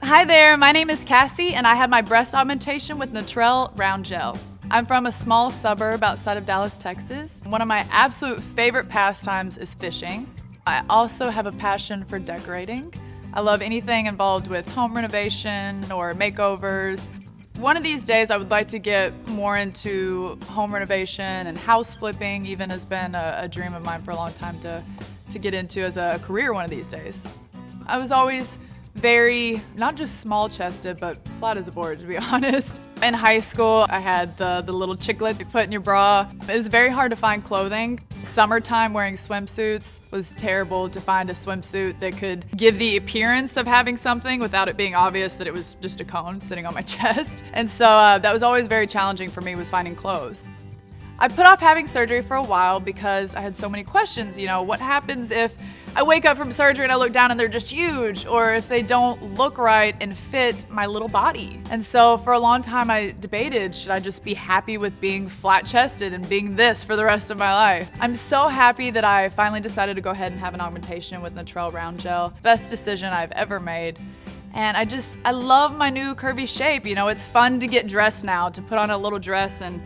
Hi there, my name is Cassie and I have my breast augmentation with Natrelle round gel. I'm from a small suburb outside of Dallas, Texas. One of my absolute favorite pastimes is fishing. I also have a passion for decorating. I love anything involved with home renovation or makeovers. One of these days I would like to get more into home renovation, and house flipping even has been a dream of mine for a long time to get into as a career one of these days. I was always very, not just small-chested, but flat as a board, to be honest. In high school, I had the little chiclet you put in your bra. It was very hard to find clothing. Summertime wearing swimsuits was terrible to find a swimsuit that could give the appearance of having something without it being obvious that it was just a cone sitting on my chest. And so that was always very challenging for me, was finding clothes. I put off having surgery for a while because I had so many questions. You know, what happens if I wake up from surgery and I look down and they're just huge, or if they don't look right and fit my little body? And so for a long time I debated, should I just be happy with being flat-chested and being this for the rest of my life? I'm so happy that I finally decided to go ahead and have an augmentation with Natrelle round gel. Best decision I've ever made. And I love my new curvy shape. You know, it's fun to get dressed now, to put on a little dress and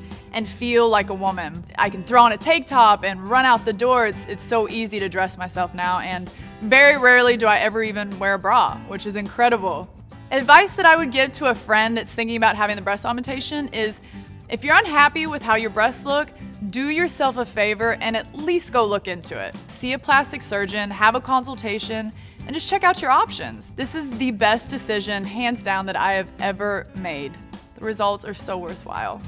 feel like a woman. I can throw on a tank top and run out the door. It's so easy to dress myself now, and very rarely do I ever even wear a bra, which is incredible. Advice that I would give to a friend that's thinking about having the breast augmentation is, if you're unhappy with how your breasts look, do yourself a favor and at least go look into it. See a plastic surgeon, have a consultation, and just check out your options. This is the best decision, hands down, that I have ever made. The results are so worthwhile.